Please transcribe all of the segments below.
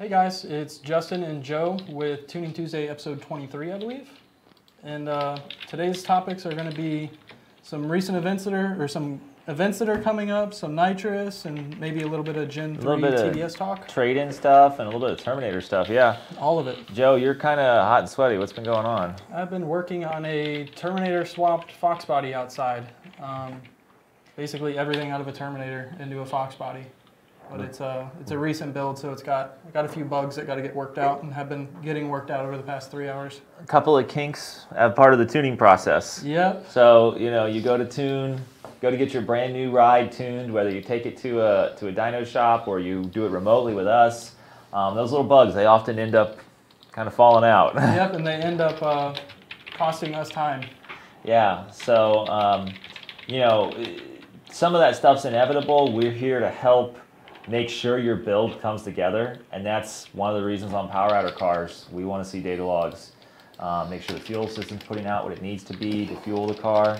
Hey guys, it's Justin and Joe with Tuning Tuesday episode 23, I believe. And today's topics are going to be some recent events that are coming up, some Nitrous, and maybe a little bit of Gen 3 TDS talk. Trade-in stuff and a little bit of Terminator stuff, yeah. All of it. Joe, you're kind of hot and sweaty. What's been going on? I've been working on a Terminator swapped Fox body outside. Basically everything out of a Terminator into a Fox body. But it's a recent build, so it's got a few bugs that got to get worked out and have been getting worked out over the past 3 hours. A couple of kinks as part of the tuning process. Yep. So, you go to get your brand new ride tuned, whether you take it to a dyno shop or you do it remotely with us. Those little bugs, they often end up kind of falling out. Yep, and they end up costing us time. Yeah, so, some of that stuff's inevitable. We're here to help make sure your build comes together, and that's one of the reasons on Power Outer cars we want to see data logs. Make sure the fuel system's putting out what it needs to be to fuel the car.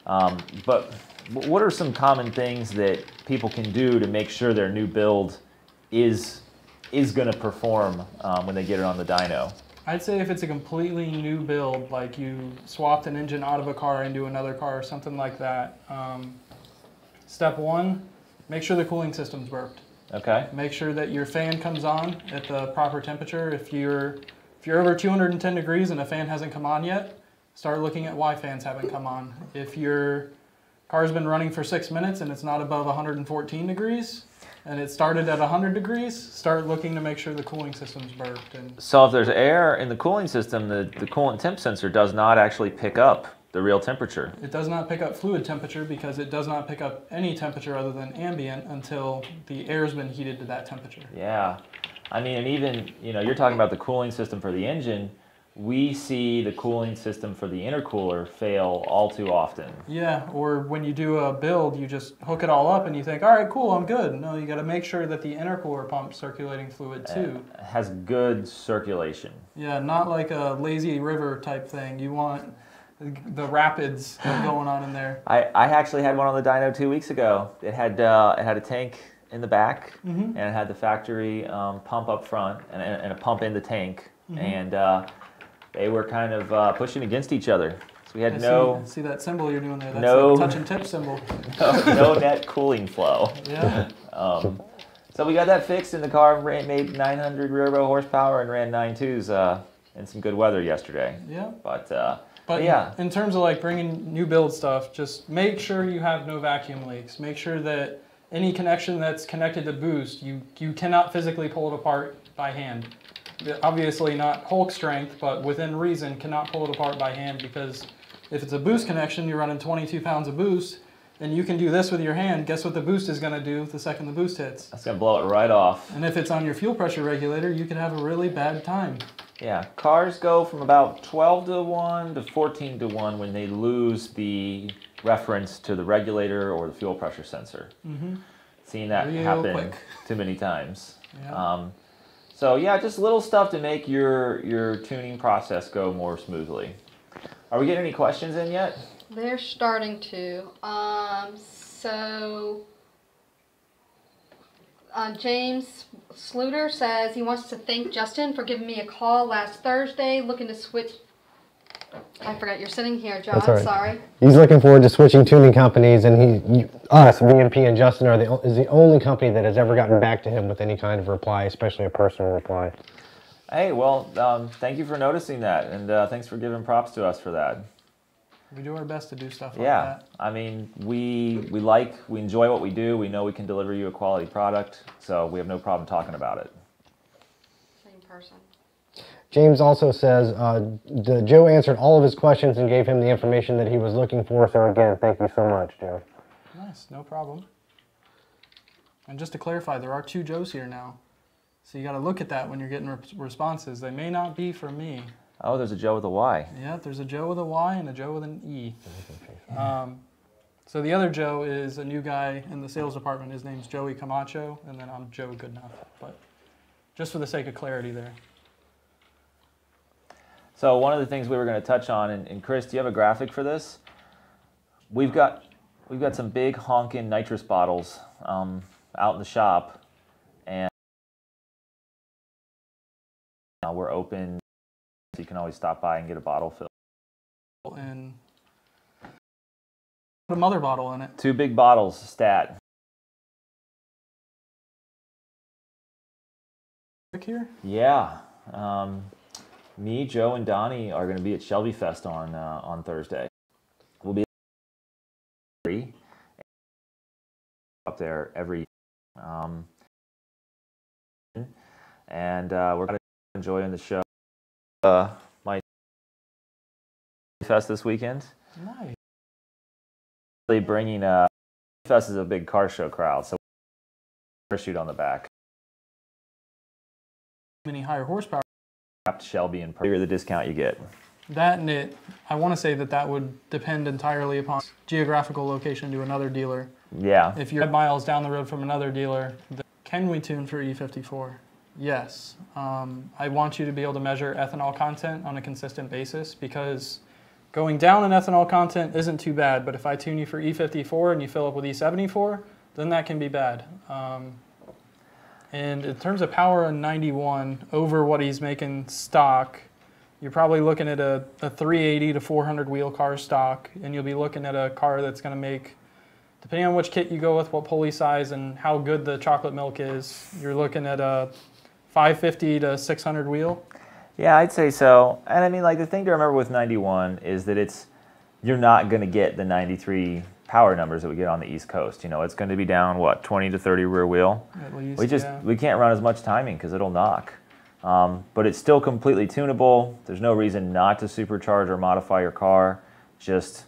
But what are some common things that people can do to make sure their new build is going to perform when they get it on the dyno? I'd say if it's a completely new build, like you swapped an engine out of a car into another car or something like that, step one, make sure the cooling system's burped. Okay. Make sure that your fan comes on at the proper temperature. If you're over 210 degrees and a fan hasn't come on yet, start looking at why fans haven't come on. If your car's been running for 6 minutes and it's not above 114 degrees and it started at 100 degrees, start looking to make sure the cooling system's burped. So if there's air in the cooling system, the coolant temp sensor does not actually pick up the real temperature. It does not pick up fluid temperature because it does not pick up any temperature other than ambient until the air's been heated to that temperature. Yeah. I mean, and even, you're talking about the cooling system for the engine. We see the cooling system for the intercooler fail all too often. Yeah, or when you do a build, you just hook it all up and you think, all right, cool, I'm good. No, you got to make sure that the intercooler pump's circulating fluid too. It has good circulation. Yeah, not like a lazy river type thing. You want the rapids going on in there. I actually had one on the dyno 2 weeks ago. It had a tank in the back, and it had the factory pump up front and a pump in the tank, and they were kind of pushing against each other. So we had see that symbol you're doing there. That's no a touch and tip symbol. no net cooling flow. Yeah. So we got that fixed, and the car made 900 rear row horsepower and ran 9.2s in some good weather yesterday. Yeah. But yeah, in terms of like bringing new build stuff, just make sure you have no vacuum leaks. Make sure that any connection that's connected to boost, you cannot physically pull it apart by hand. Obviously not Hulk strength, but within reason, cannot pull it apart by hand, because if it's a boost connection, you're running 22 pounds of boost, and you can do this with your hand. Guess what the boost is going to do the second the boost hits? That's going to blow it right off. And if it's on your fuel pressure regulator, you can have a really bad time. Yeah, cars go from about 12 to 1 to 14 to 1 when they lose the reference to the regulator or the fuel pressure sensor. Seen that happen too many times. Yeah. So yeah, just little stuff to make your tuning process go more smoothly. Are we getting any questions in yet? They're starting to. James Sluter says he wants to thank Justin for giving me a call last Thursday, looking to switch. I forgot you're sitting here, John. Right. Sorry. He's looking forward to switching tuning companies, and us, VMP and Justin, is the only company that has ever gotten back to him with any kind of reply, especially a personal reply. Hey, well, thank you for noticing that, and thanks for giving props to us for that. We do our best to do stuff like yeah, that. I mean, we enjoy what we do. We know we can deliver you a quality product, so we have no problem talking about it. Same person. James also says Joe answered all of his questions and gave him the information that he was looking for. So again, thank you so much, Joe. Nice, no problem. And just to clarify, there are 2 Joes here now. So you got to look at that when you're getting responses. They may not be for me. Oh, there's a Joe with a Y. Yeah, there's a Joe with a Y and a Joe with an E. So the other Joe is a new guy in the sales department. His name's Joey Camacho, and then I'm Joe Goodenough. But just for the sake of clarity there. So one of the things we were going to touch on, and Chris, do you have a graphic for this? We've got some big honking nitrous bottles out in the shop, We're open, so you can always stop by and get a bottle filled. And put a mother bottle in it. 2 big bottles, stat. Here? Yeah. Me, Joe, and Donnie are going to be at Shelby Fest on Thursday. We'll be up there every and we're going to enjoy the show. My Fest this weekend. Nice. Really bringing Fest is a big car show crowd, so parachute on the back. Many higher horsepower. Shelby and the discount you get. That and it, I want to say that would depend entirely upon geographical location to another dealer. Yeah. If you're 5 miles down the road from another dealer, can we tune for E54? Yes. I want you to be able to measure ethanol content on a consistent basis, because going down in ethanol content isn't too bad, but if I tune you for E54 and you fill up with E74, then that can be bad. And in terms of power on 91 over what he's making stock, you're probably looking at a 380 to 400 wheel car stock, and you'll be looking at a car that's going to make, depending on which kit you go with, what pulley size, and how good the chocolate milk is, you're looking at a 550 to 600 wheel. Yeah, I'd say so. And I mean, like, the thing to remember with 91 is that you're not going to get the 93 power numbers that we get on the East Coast. You know, it's going to be down, what, 20 to 30 rear wheel? At least, we can't run as much timing because it'll knock. But it's still completely tunable. There's no reason not to supercharge or modify your car. Just,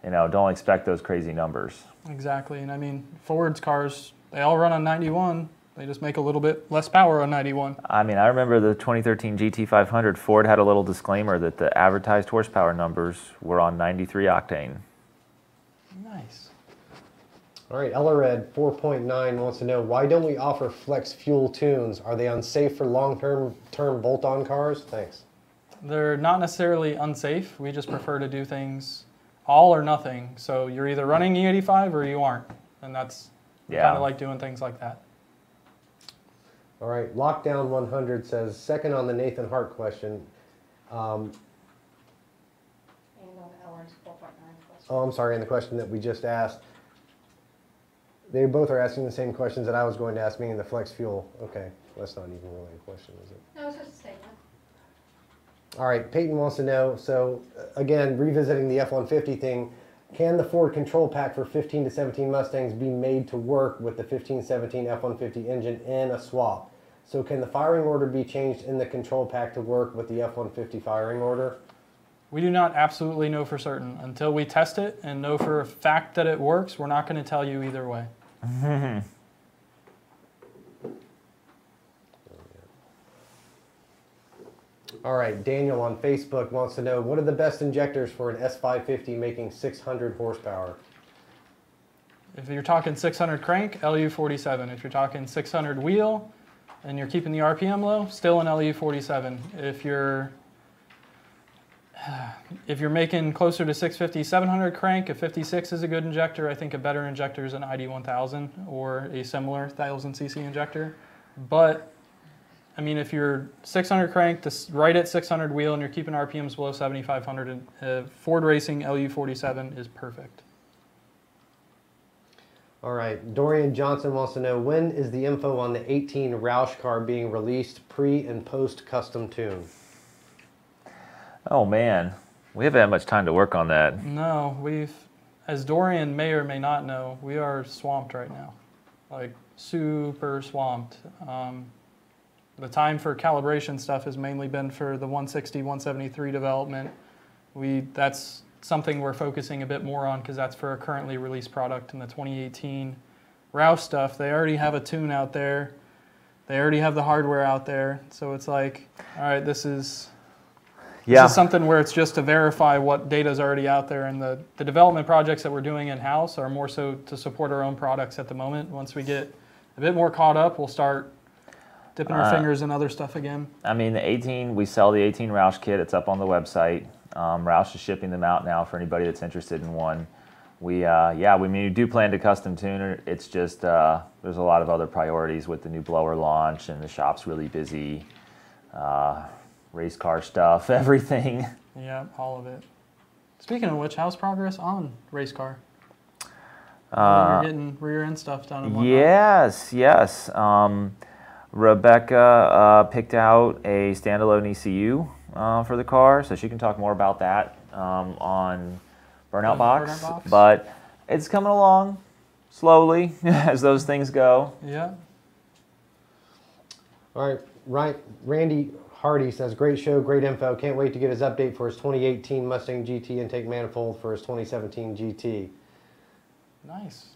you know, don't expect those crazy numbers. Exactly. And I mean, Ford's cars, they all run on 91. They just make a little bit less power on 91. I mean, I remember the 2013 GT500, Ford had a little disclaimer that the advertised horsepower numbers were on 93 octane. Nice. All right, Ellered 4.9 wants to know, why don't we offer flex fuel tunes? Are they unsafe for long-term bolt-on cars? Thanks. They're not necessarily unsafe. We just prefer to do things all or nothing. So you're either running E85 or you aren't. And that's kind of like doing things like that. All right, Lockdown 100 says, second on the Nathan Hart question. And on Ellen's 4.9 question. Oh, I'm sorry, and the question that we just asked. They both are asking the same questions that I was going to ask, meaning the flex fuel. Okay, that's not even really a question, is it? No, it's just a statement. All right, Peyton wants to know, so again, revisiting the F-150 thing, can the Ford control pack for 15 to 17 Mustangs be made to work with the 15-17 F-150 engine in a swap? So can the firing order be changed in the control pack to work with the F-150 firing order? We do not absolutely know for certain. Until we test it and know for a fact that it works, we're not going to tell you either way. All right, Daniel on Facebook wants to know, what are the best injectors for an S550 making 600 horsepower? If you're talking 600 crank, LU47. If you're talking 600 wheel and you're keeping the RPM low, still an LU47. If you're making closer to 650, 700 crank, a 56 is a good injector. I think a better injector is an ID1000 or a similar 1000cc injector. But I mean, if you're 600 crank, right at 600 wheel, and you're keeping RPMs below 7,500, Ford Racing LU47 is perfect. All right, Dorian Johnson wants to know, when is the info on the 18 Roush car being released, pre and post custom tune? Oh man, we haven't had much time to work on that. No, as Dorian may or may not know, we are swamped right now. Like, super swamped. The time for calibration stuff has mainly been for the 160, 173 development. That's something we're focusing a bit more on because that's for a currently released product. In the 2018 Roush stuff, they already have a tune out there. They already have the hardware out there. So it's like, all right, this is something where it's just to verify what data is already out there. And the development projects that we're doing in-house are more so to support our own products at the moment. Once we get a bit more caught up, we'll start dipping our fingers in other stuff again. I mean, we sell the 18 Roush kit. It's up on the website. Roush is shipping them out now for anybody that's interested in one. We do plan to custom tune it. It's just there's a lot of other priorities with the new blower launch, and the shop's really busy. race car stuff, everything. Yeah, all of it. Speaking of which, how's progress on race car? You're getting rear end stuff done and whatnot. Yes. Rebecca picked out a standalone ECU for the car, so she can talk more about that on Burnout Box. But it's coming along slowly as those things go. Yeah. All right, Randy Hardy says, great show, great info. Can't wait to get his update for his 2018 Mustang GT intake manifold for his 2017 GT. Nice.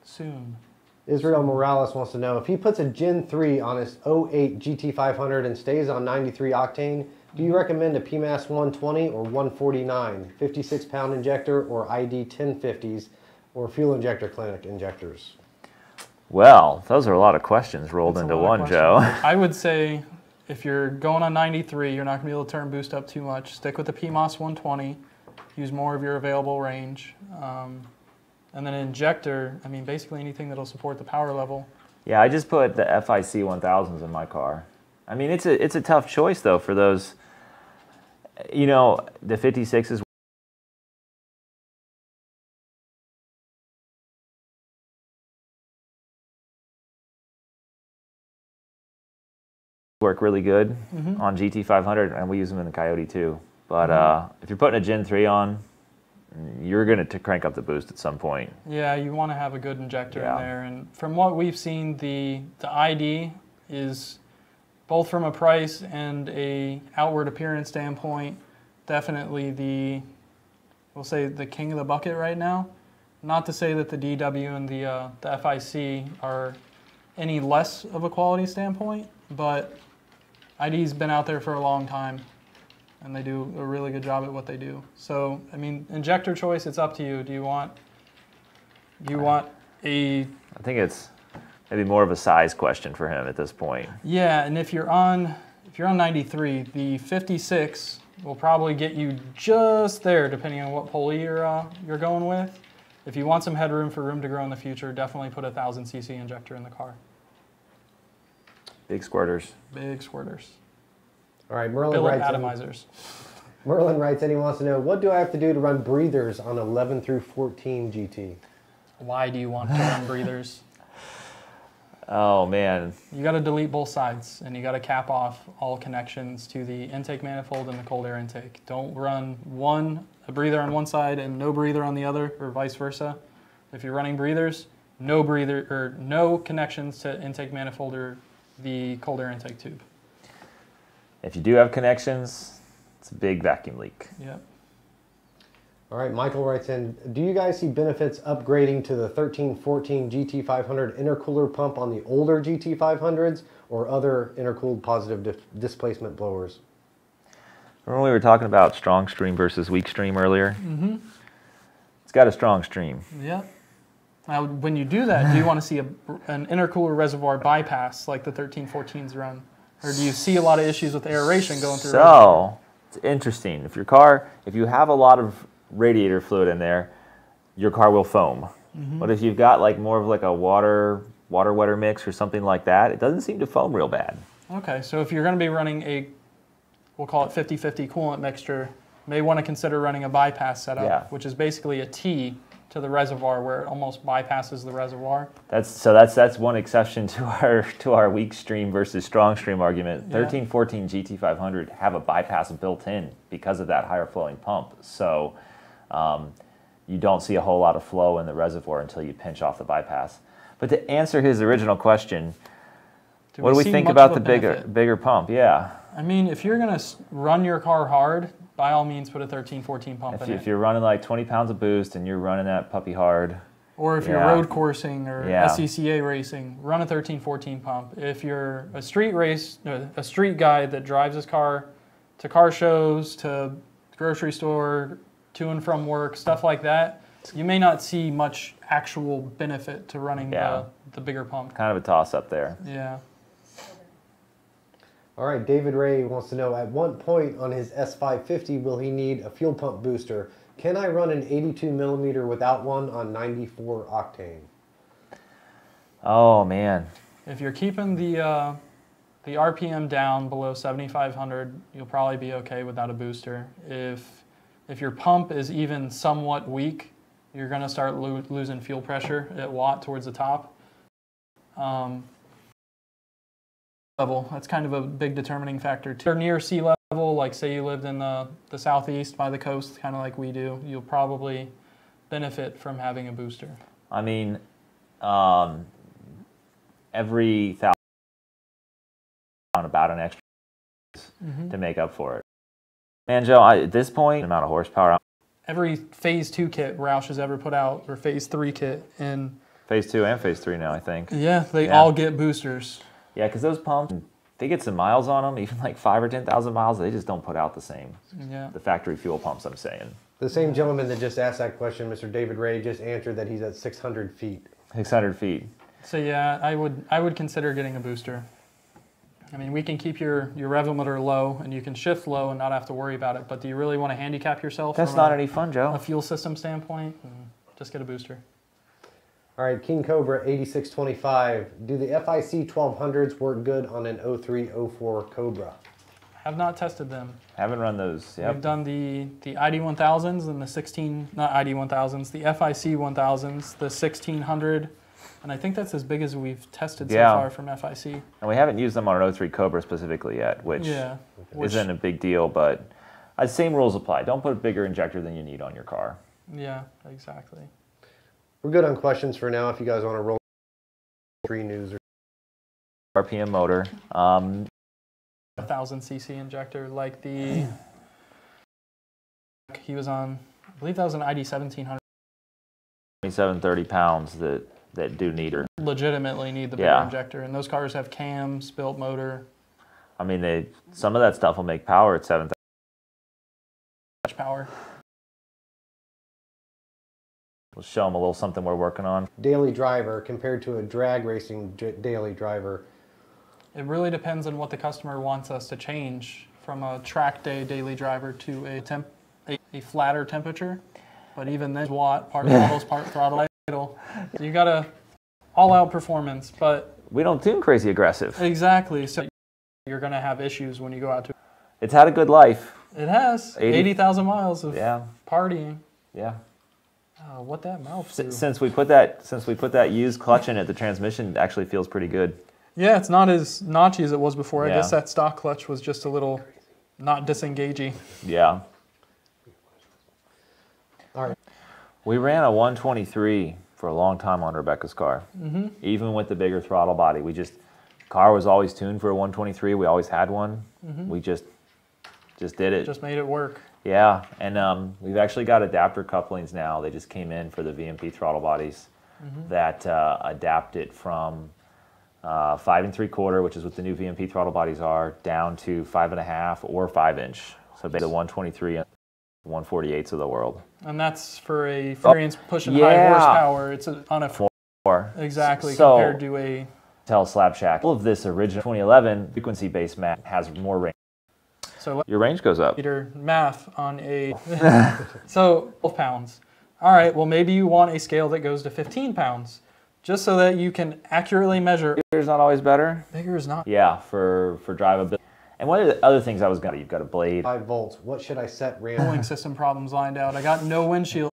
Soon. Israel Morales wants to know, if he puts a Gen 3 on his 08 GT500 and stays on 93 octane, do you recommend a PMAS 120 or 149, 56-pound injector or ID 1050s, or fuel injector clinic injectors? Well, those are a lot of questions rolled into one, Joe. I would say if you're going on 93, you're not going to be able to turn boost up too much. Stick with the PMAS 120. Use more of your available range. And then injector, I mean, basically anything that'll support the power level. Yeah, I just put the FIC 1000s in my car. I mean, it's a tough choice, though, for those, you know, the 56s. Work really good on GT500, and we use them in the Coyote too. But if you're putting a Gen 3 on, you're going to crank up the boost at some point. Yeah, you want to have a good injector in there. And from what we've seen, the ID is, both from a price and a outward appearance standpoint, definitely we'll say the king of the bucket right now. Not to say that the DW and the FIC are any less of a quality standpoint, but ID's been out there for a long time, and they do a really good job at what they do. So, I mean, injector choice, it's up to you. Do you want a... I think it's maybe more of a size question for him at this point. Yeah, and if you're on 93, the 56 will probably get you just there, depending on what pulley you're going with. If you want some headroom for room to grow in the future, definitely put a 1000cc injector in the car. Big squirters. Big squirters. All right, Merlin Billet writes atomizers. Merlin writes and he wants to know, what do I have to do to run breathers on 11 through 14 GT? Why do you want to run breathers? Oh, man. You got to delete both sides, and you got to cap off all connections to the intake manifold and the cold air intake. Don't run a breather on one side and no breather on the other, or vice versa. If you're running breathers, no connections to intake manifold or the cold air intake tube. If you do have connections, it's a big vacuum leak. Yep. All right, Michael writes in, do you guys see benefits upgrading to the 1314 GT500 intercooler pump on the older GT500s or other intercooled positive displacement blowers? Remember we were talking about strong stream versus weak stream earlier? Mm-hmm. It's got a strong stream. Yep. Now, when you do that, do you want to see an intercooler reservoir bypass like the 1314s run? Or do you see a lot of issues with aeration going through? So, it's interesting. If you have a lot of radiator fluid in there, your car will foam. Mm-hmm. But if you've got like more of like a water wetter mix or something like that, it doesn't seem to foam real bad. Okay, so if you're going to be running we'll call it 50-50 coolant mixture, you may want to consider running a bypass setup, which is basically a T to the reservoir where it almost bypasses the reservoir. That's one exception to our weak stream versus strong stream argument. 1314 GT500 have a bypass built in because of that higher flowing pump. So you don't see a whole lot of flow in the reservoir until you pinch off the bypass. But to answer his original question, what do we think about the bigger pump? Yeah. I mean, if you're going to run your car hard, by all means put a 1314 pump in it. If you're running like 20 pounds of boost and you're running that puppy hard. Or if you're road coursing or SCCA racing, run a 1314 pump. If you're a street guy that drives his car to car shows, to grocery store, to and from work, stuff like that, you may not see much actual benefit to running the bigger pump. Kind of a toss-up there. Yeah. All right, David Ray wants to know, at what point on his S550 will he need a fuel pump booster? Can I run an 82 millimeter without one on 94 octane? Oh, man. If you're keeping the the RPM down below 7,500, you'll probably be okay without a booster. If your pump is even somewhat weak, you're going to start losing fuel pressure at watt towards the top. Level, that's kind of a big determining factor too. If you're near sea level, like say you lived in the southeast by the coast, kind of like we do, you'll probably benefit from having a booster. I mean, every 1,000 about an extra to make up for it. Man, Joe, at this point, the amount of horsepower. Every Phase 2 kit Roush has ever put out, or Phase 3 kit, and Phase 2 and Phase 3 now, I think. yeah, they all get boosters. Yeah, because those pumps, they get some miles on them, even like 5,000 or 10,000 miles, they just don't put out the same. Yeah. The factory fuel pumps, I'm saying. The same gentleman that just asked that question, Mr. David Ray, just answered that he's at 600 feet. 600 feet. So yeah, I would consider getting a booster. I mean, we can keep your rev limiter low, and you can shift low and not have to worry about it. But do you really want to handicap yourself? That's not any fun, Joe. A fuel system standpoint, just get a booster. All right, King Cobra 8625. Do the FIC 1200s work good on an 0304 Cobra? Have not tested them. Haven't run those. Yep. We've done the ID1000s and the not ID1000s, the FIC 1000s, the 1600. And I think that's as big as we've tested so far from FIC. And we haven't used them on an 03 Cobra specifically yet, which isn't a big deal, but same rules apply. Don't put a bigger injector than you need on your car. Yeah, exactly. We're good on questions for now if you guys want to roll 3 news. RPM motor. 1,000cc injector like the, he was on, I believe that was an ID 1700. 27, 30 pounds that do need her. Legitimately need the bigger injector, and those cars have cams, built motor. I mean, some of that stuff will make power at 7,000 power. We'll show them a little something we're working on. Daily driver compared to a drag racing daily driver. It really depends on what the customer wants us to change from a track day daily driver to a flatter temperature. But even then, watt, part throttles, part throttle idle. So you got a all-out performance, but we don't tune crazy aggressive. Exactly. So you're going to have issues when you go out to. It's had a good life. It has 80,000 miles of partying. Yeah. Oh, what that mouth do? Since we put that used clutch in it, the transmission actually feels pretty good. Yeah, it's not as notchy as it was before. I guess that stock clutch was just a little not disengaging. Yeah. All right. We ran a 123 for a long time on Rebecca's car. Even with the bigger throttle body, car was always tuned for a 123. We always had one. We just did it. Just made it work. Yeah, and we've actually got adapter couplings now. They just came in for the VMP throttle bodies that adapt it from 5 3/4, which is what the new VMP throttle bodies are, down to 5.5 or 5-inch. So basically the 123 and 148s of the world. And that's for a variance pushing high horsepower. It's on a 4. Exactly, so, compared to a Tell Slab Shack. All of this original 2011 frequency-based mat has more range. So your range goes up. Math on a so 12 pounds. All right, well maybe you want a scale that goes to 15 pounds, just so that you can accurately measure. Bigger is not always better. Bigger is not. Yeah, for drivability. And one of the other things you've got a blade. 5 volts. What should I set RAM? Cooling system problems lined out. I got no windshield.